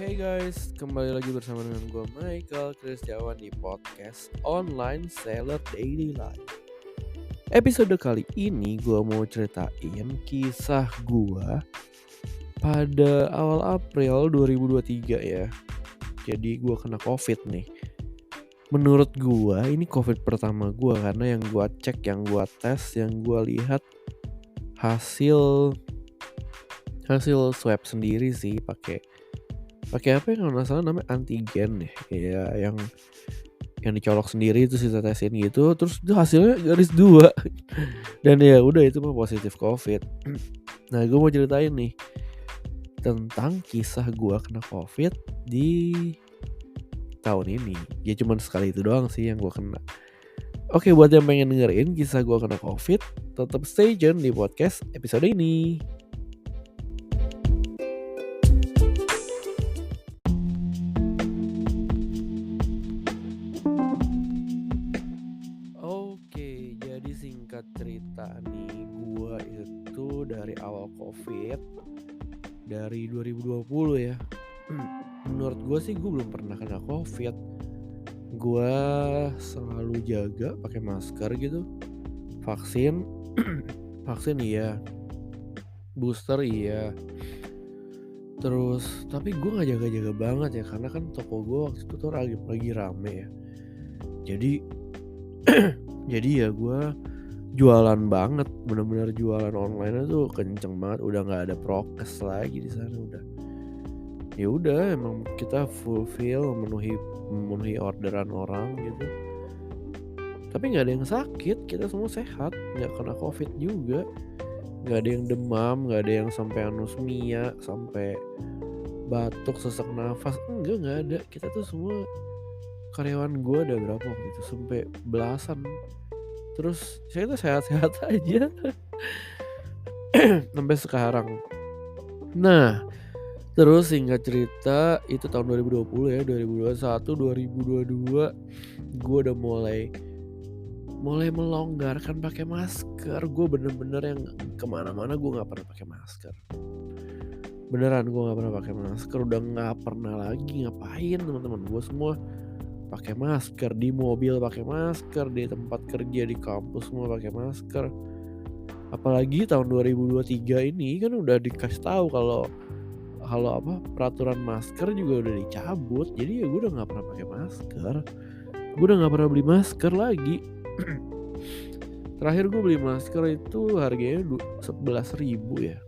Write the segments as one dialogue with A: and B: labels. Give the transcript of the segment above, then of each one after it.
A: Hey guys, kembali lagi bersama dengan gue Michael Kristiawan di podcast Online Seller Daily Life. Episode kali ini gue mau ceritain kisah gue pada awal April 2023 ya. Jadi gue kena COVID nih. Menurut gue ini COVID pertama gue karena yang gue cek, yang gue tes, yang gue lihat hasil swab sendiri sih pakai apa yang kalau nggak salah namanya antigen ya yang dicolok sendiri itu kita tesin gitu, terus itu hasilnya garis 2 dan ya udah itu mah positif COVID. Nah gue mau ceritain nih tentang kisah gue kena COVID di tahun ini. Ya cuman sekali itu doang sih yang gue kena. Oke, buat yang pengen dengerin kisah gue kena COVID, tetap stay tune di podcast episode ini. Oke, jadi singkat cerita nih, gue itu dari awal COVID, dari 2020 ya. Menurut gue sih gue belum pernah kena COVID. Gue selalu jaga pakai masker gitu. Vaksin, vaksin iya. Booster iya. Terus, tapi gue gak jaga-jaga banget ya, karena kan toko gue waktu itu tuh lagi rame ya. Jadi ya gue jualan banget, benar-benar jualan online tuh kenceng banget, udah nggak ada prokes lagi di sana, udah emang kita fulfill memenuhi orderan orang gitu. Tapi nggak ada yang sakit, kita semua sehat, nggak kena COVID juga, nggak ada yang demam, nggak ada yang sampai anosmia, sampai batuk, sesak nafas, nggak ada. Kita tuh semua karyawan gue ada berapa waktu itu, sampai belasan. Terus saya tuh sehat-sehat aja sampai sekarang. Nah, terus singkat cerita itu tahun 2020 ya, 2021, 2022 gue udah mulai melonggarkan pakai masker. Gue bener-bener yang kemana-mana gue nggak pernah pakai masker. Beneran gue nggak pernah pakai masker, udah nggak pernah lagi. Ngapain teman-teman gue semua pakai masker, di mobil pakai masker, di tempat kerja, di kampus semua pakai masker. Apalagi tahun 2023 ini kan udah dikasih tahu kalau peraturan masker juga udah dicabut. Jadi ya gue udah nggak pernah pakai masker, gue udah nggak pernah beli masker lagi. Terakhir gue beli masker itu harganya 11.000 ya.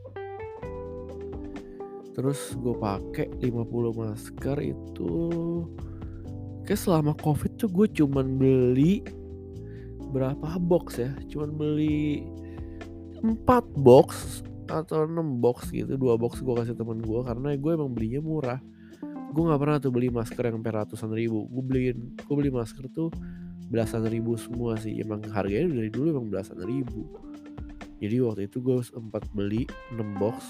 A: Terus gue pakai 50 masker itu. Kayak selama COVID tuh gue cuman beli berapa box ya? Cuman beli 4 box atau 6 box gitu. 2 box gue kasih temen gue karena gue emang belinya murah. Gue gak pernah tuh beli masker yang sampai ratusan ribu. Gue beli masker tuh belasan ribu semua sih. Emang harganya dari dulu emang belasan ribu. Jadi waktu itu gue sempat beli 6 box.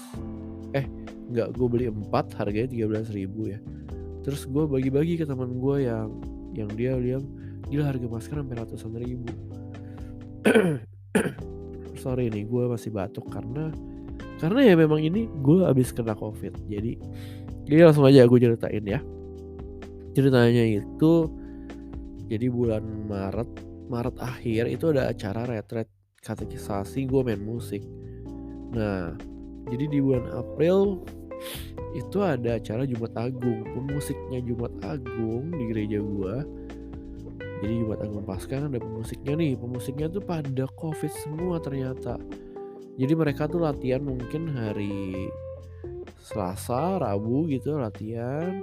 A: Gue beli 4 harganya 13.000 ya. Terus gue bagi-bagi ke teman gue yang dia bilang gila harga masker sampai ratusan ribu. Sorry nih gue masih batuk karena ya memang ini gue abis kena COVID. Jadi langsung aja gue ceritain ya. Ceritanya itu jadi bulan Maret akhir itu ada acara retret katekisasi gue main musik. Nah jadi di bulan April itu ada acara Jumat Agung, pemusiknya Jumat Agung di gereja gua. Jadi Jumat Agung Paskah kan ada pemusiknya tuh pada COVID semua ternyata. Jadi mereka tuh latihan mungkin hari Selasa, Rabu gitu latihan.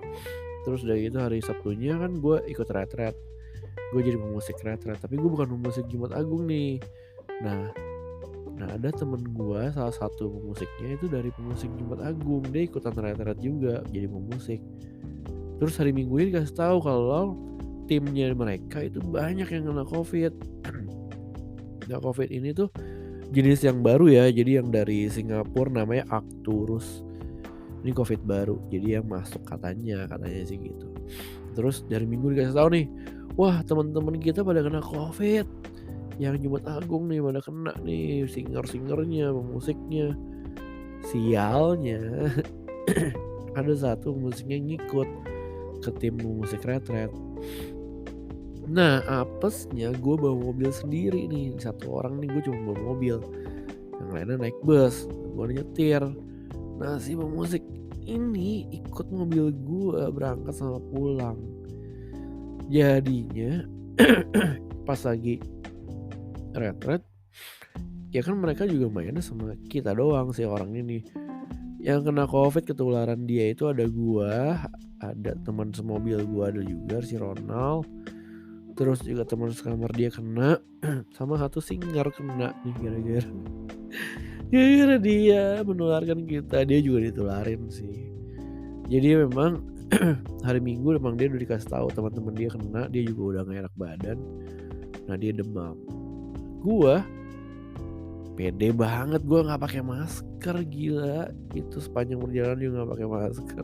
A: Terus dari itu hari Sabtunya kan gue ikut retret. Gue jadi pemusik retret, tapi gue bukan pemusik Jumat Agung nih. Nah ada temen gue salah satu pemusiknya itu dari pemusik Jumat Agung, dia ikutan retret juga jadi pemusik. Terus hari Minggu ini dikasih tahu kalau timnya mereka itu banyak yang kena COVID. Nah COVID ini tuh jenis yang baru ya, jadi yang dari Singapura namanya Arcturus. Ini COVID baru, jadi yang masuk katanya sih gitu. Terus dari Minggu dikasih tahu nih, wah teman-teman kita pada kena COVID. Yang Jumat Agung nih pada kena nih, singernya, pemusiknya. Sialnya ada satu musiknya ngikut ke tim musik retret. Nah apesnya gue bawa mobil sendiri nih, satu orang nih gue cuma bawa mobil, yang lainnya naik bus, gue nyetir. Nah si pemusik ini ikut mobil gue berangkat sama pulang. Jadinya pas lagi retret, ya kan mereka juga mainnya sama kita doang sih orang ini. Yang kena covid ketularan dia itu ada gua, ada teman semobil gua ada juga si Ronald, terus juga teman sekamar dia kena, sama satu singer kena nih gara-gara dia menularkan kita, dia juga ditularin sih. Jadi memang hari Minggu memang dia udah dikasih tahu teman-teman dia kena, dia juga udah gak enak badan. Nah dia demam. Gua pede banget, gue nggak pakai masker, gila itu sepanjang perjalanan juga nggak pakai masker.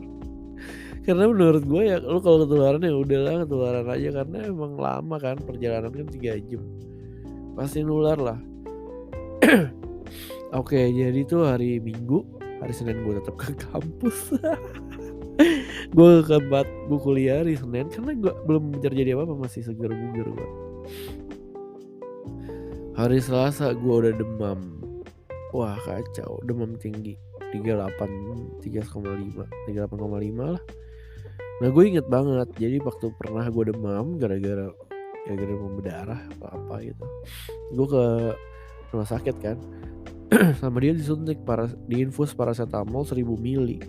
A: Karena menurut gue ya lu kalau ketularan ya udahlah ketularan aja, karena emang lama kan perjalanan kan 3 jam pasti nular lah. Oke, jadi tuh hari Minggu, hari Senin gue tetap ke kampus. Gue ke tempat gue kuliah hari Senin karena gue belum terjadi apa-apa, masih segar bugar gue. Hari Selasa gue udah demam. Wah kacau, demam tinggi 38,5 lah. Nah gue inget banget, jadi waktu pernah gue demam gara-gara demam berdarah apa gitu, gue ke rumah sakit kan. Sama dia disuntik diinfus paracetamol 1000 mili.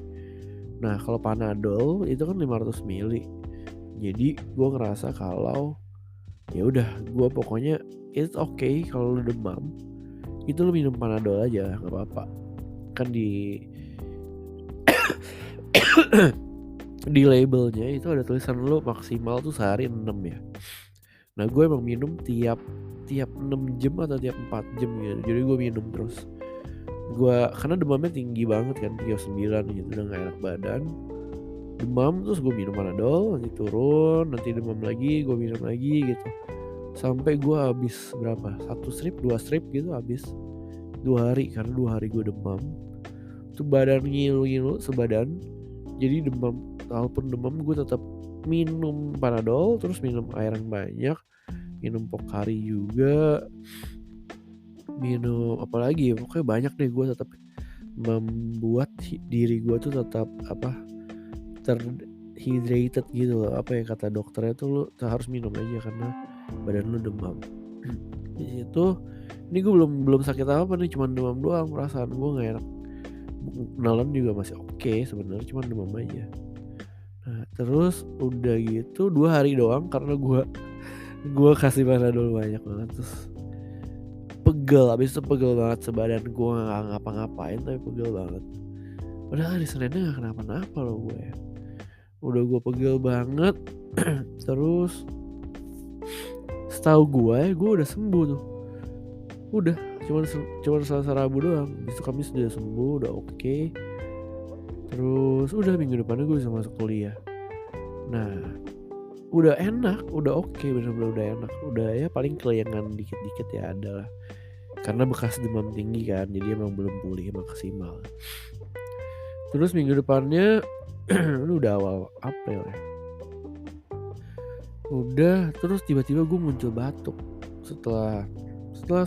A: Nah kalau Panadol itu kan 500 mili. Jadi gue ngerasa kalau ya udah, gue pokoknya it's okay kalau lu demam itu lu minum Panadol aja, nggak apa-apa. Kan di di labelnya itu ada tulisan lu maksimal tuh sehari 6 ya. Nah gue emang minum tiap 6 jam atau tiap 4 jam gitu. Jadi gue minum terus. Gue karena demamnya tinggi banget kan, 39 gitu, udah gak enak badan. Demam terus gue minum Panadol, nanti turun, nanti demam lagi, gue minum lagi gitu. Sampai gue habis berapa? 1 strip, 2 strip gitu habis 2 hari, karena 2 hari gue demam. Tuh badan ngilu-ngilu sebadan. Jadi demam, walaupun demam gue tetap minum Panadol, terus minum air yang banyak, minum Pocari juga, minum apa lagi ya, pokoknya banyak deh. Gue tetap membuat diri gue tuh tetap terhydrated gitu loh. Apa ya kata dokternya tuh, lu harus minum aja karena badan lu demam. Di situ ini gue belum sakit apa nih, cuman demam doang, perasaan gue nggak enak. Kenalan juga masih oke sebenarnya, cuman demam aja. Nah terus udah gitu 2 hari doang, karena gue kasih Panadol banyak banget, terus pegel. Abis itu pegel banget sebadan, gue nggak ngapa-ngapain tapi pegel banget. Padahal hari Seninnya nggak kenapa-napa loh gue ya. Udah gue pegel banget. Terus setahu gue udah sembuh tuh. Udah cuma Selasa Rabu doang. Besok Kamis udah sembuh, udah oke. Terus udah minggu depannya gue bisa masuk kuliah. Nah udah enak, udah oke, bener-bener udah enak. Udah ya paling kelayangan dikit-dikit ya adalah karena bekas demam tinggi kan, jadi emang belum pulih maksimal. Terus minggu depannya ini udah awal April ya. Udah, terus tiba-tiba gue muncul batuk. Setelah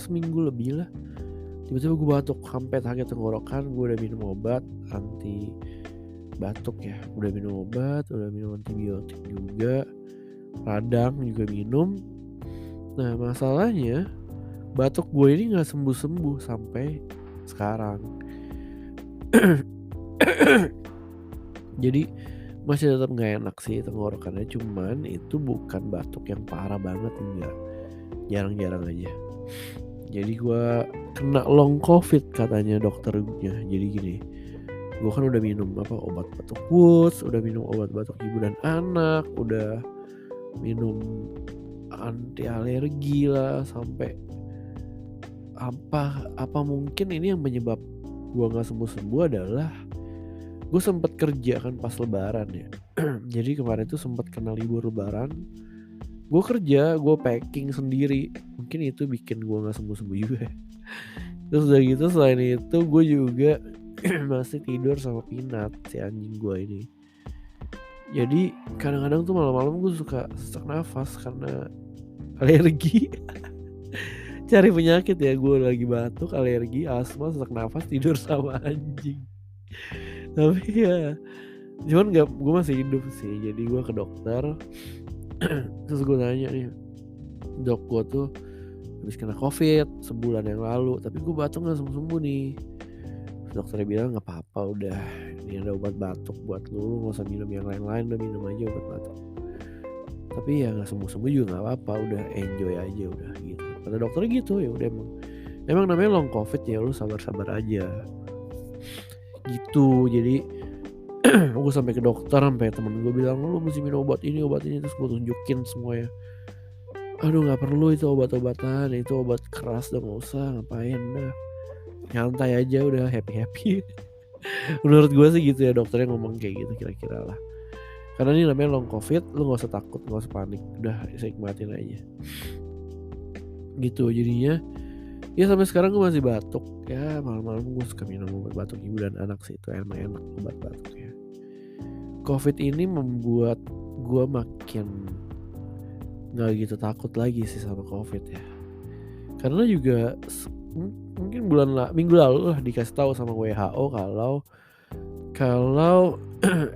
A: seminggu lebih lah, tiba-tiba gue batuk sampai sakit tenggorokan. Gue udah minum obat anti batuk ya, udah minum obat, udah minum antibiotik juga, radang juga minum. Nah masalahnya batuk gue ini gak sembuh-sembuh sampai sekarang. Jadi masih tetap gak enak sih tenggorokannya, cuman itu bukan batuk yang parah banget, enggak, jarang-jarang aja. Jadi gue kena long covid katanya dokternya. Jadi gini, gue kan udah minum obat batuk Woods, udah minum obat batuk ibu dan anak, udah minum anti alergi lah, sampai apa mungkin ini yang menyebab gue nggak sembuh adalah gue sempat kerja kan pas lebaran ya. Jadi kemarin tuh sempat kena libur lebaran, gue kerja, gue packing sendiri, mungkin itu bikin gue nggak sembuh juga. Terus udah gitu selain itu gue juga masih tidur sama Pinat, si anjing gue ini. Jadi kadang-kadang tuh malam-malam gue suka sesak nafas karena alergi. Cari penyakit ya, gue lagi batuk, alergi, asma, sesak nafas, tidur sama anjing. Tapi ya cuman gue masih hidup sih. Jadi gue ke dokter. Terus gue nanya nih, dok gue tuh habis kena covid sebulan yang lalu, tapi gue batuk gak sembuh-sembuh nih. Terus dokternya bilang gak apa-apa, udah ini ada obat batuk buat lu gak usah minum yang lain-lain, udah minum aja obat batuk. Tapi ya gak sembuh-sembuh juga gak apa-apa, udah enjoy aja udah gitu. Kata dokternya gitu. Ya udah, emang namanya long covid ya, lu sabar-sabar aja gitu. Jadi gue sampai ke dokter, sampai temen gue bilang lu mesti minum obat ini. Terus gue tunjukin semuanya. Aduh gak perlu itu obat-obatan, itu obat keras, udah gak usah, ngapain, udah nyantai aja, udah happy. Menurut gue sih gitu ya, dokternya ngomong kayak gitu kira-kira lah. Karena ini namanya long covid, lu gak usah takut, gak usah panik, udah nikmatin aja gitu. Jadinya ya sampai sekarang gue masih batuk ya, malam-malam gue suka minum obat batuk ibu dan anak sih, itu emang enak obat batuk ya. Covid ini membuat gue makin gak gitu takut lagi sih sama covid ya. Karena juga mungkin minggu lalu lah dikasih tahu sama WHO kalau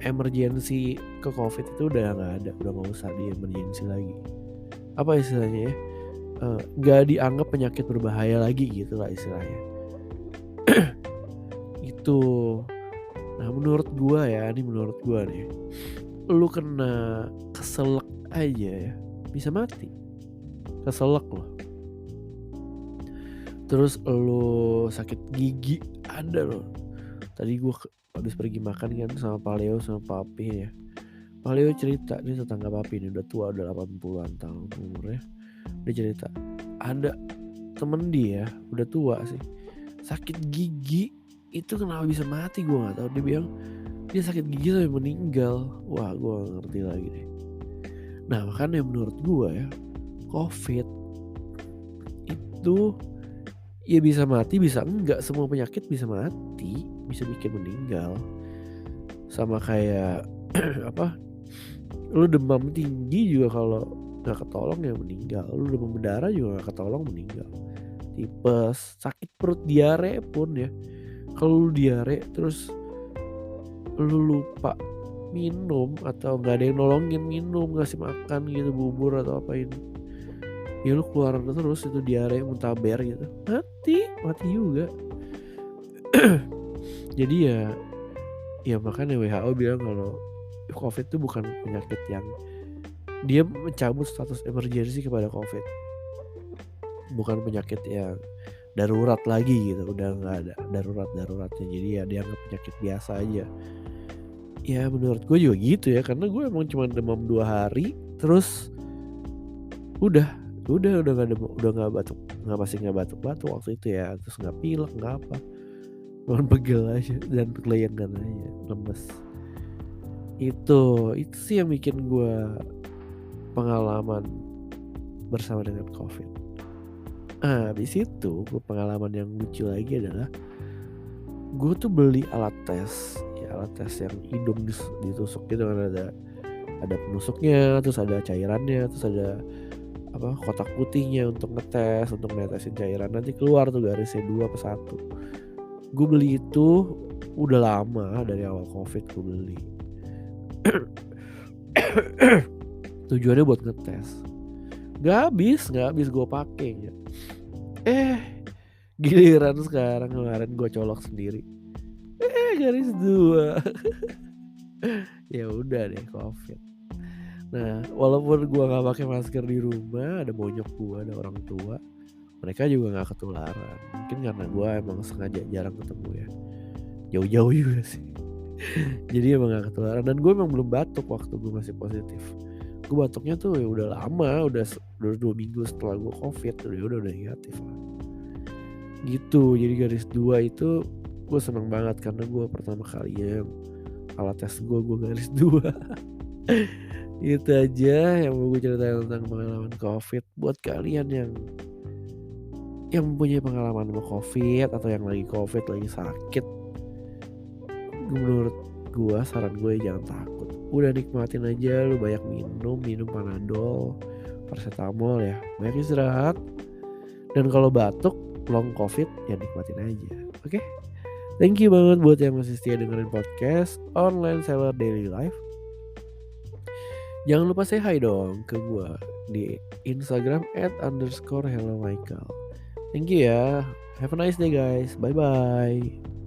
A: emergency ke covid itu udah nggak ada, udah nggak usah di emergency lagi. Apa istilahnya ya? Nggak dianggap penyakit berbahaya lagi gitu lah istilahnya. Itu. Nah menurut gua nih, lu kena keselak aja ya bisa mati, keselak loh. Terus lu sakit gigi ada loh. Tadi gue habis pergi makan kan sama Pak Leo sama Papi ya. Pak Leo cerita, ini tetangga Papi ini udah tua, udah 80-an tahun umurnya. Dia cerita ada temen dia udah tua sih, sakit gigi itu kenapa bisa mati gue nggak tahu. Dia bilang dia sakit gigi sampai meninggal. Wah gue gak ngerti lagi deh. Nah makanya menurut gue ya, covid itu ya bisa mati bisa enggak, semua penyakit bisa mati, bisa bikin meninggal. Sama kayak apa, lu demam tinggi juga kalau gak ketolong ya meninggal. Lu demam berdarah juga gak ketolong meninggal. Tipes, sakit perut, diare pun ya, kalau lu diare terus lu lupa minum atau gak ada yang nolongin minum, ngasih makan gitu bubur atau apain, ya lu keluar terus itu diare muntaber gitu, mati juga. Jadi ya makanya WHO bilang kalau covid itu bukan penyakit yang dia mencabut status emergency kepada covid, bukan penyakit yang darurat lagi gitu, udah nggak ada daruratnya. Jadi ya dianggap penyakit biasa aja. Ya menurut gue juga gitu ya, karena gue emang cuma demam 2 hari terus udah nggak batuk, nggak batuk waktu itu ya, terus nggak pilek nggak apa, cuma pegel aja dan kelayangan aja, lemes. Itu sih yang bikin gue pengalaman bersama dengan covid. Habis itu gue pengalaman yang lucu lagi adalah gue tuh beli alat tes yang hidung ditusuk gitu kan, ada penusuknya, terus ada cairannya, terus ada apa kotak putihnya untuk netesin cairan, nanti keluar tuh garisnya 2/1. Gue beli itu udah lama, dari awal covid gue beli. Tujuannya buat ngetes. Gak habis gue pakai ya. Giliran kemarin gue colok sendiri, garis 2. Ya udah deh covid. Nah walaupun gue nggak pakai masker di rumah, ada bonyok gue, ada orang tua, mereka juga nggak ketularan. Mungkin karena gue emang sengaja jarang ketemu ya, jauh-jauh juga sih. Jadi emang gak ketularan. Dan gue emang belum batuk waktu gue masih positif. Gue batuknya tuh ya udah lama, udah 2 minggu setelah gue covid, udah negatif lah gitu. Jadi garis 2 itu gue seneng banget karena gue pertama kalinya alat tes gue garis 2. Itu aja yang mau gue ceritain tentang pengalaman covid. Buat kalian yang mempunyai pengalaman sama covid atau yang lagi covid, lagi sakit, menurut gue saran gue jangan takut. udah nikmatin aja, lu banyak minum Panadol, paracetamol ya, banyak istirahat. Dan kalau batuk, long covid ya nikmatin aja. Oke? Thank you banget buat yang masih setia dengerin podcast Online Seller Daily Life. Jangan lupa say hi dong ke gue di Instagram @_hellomichael. Thank you ya. Have a nice day guys. Bye bye.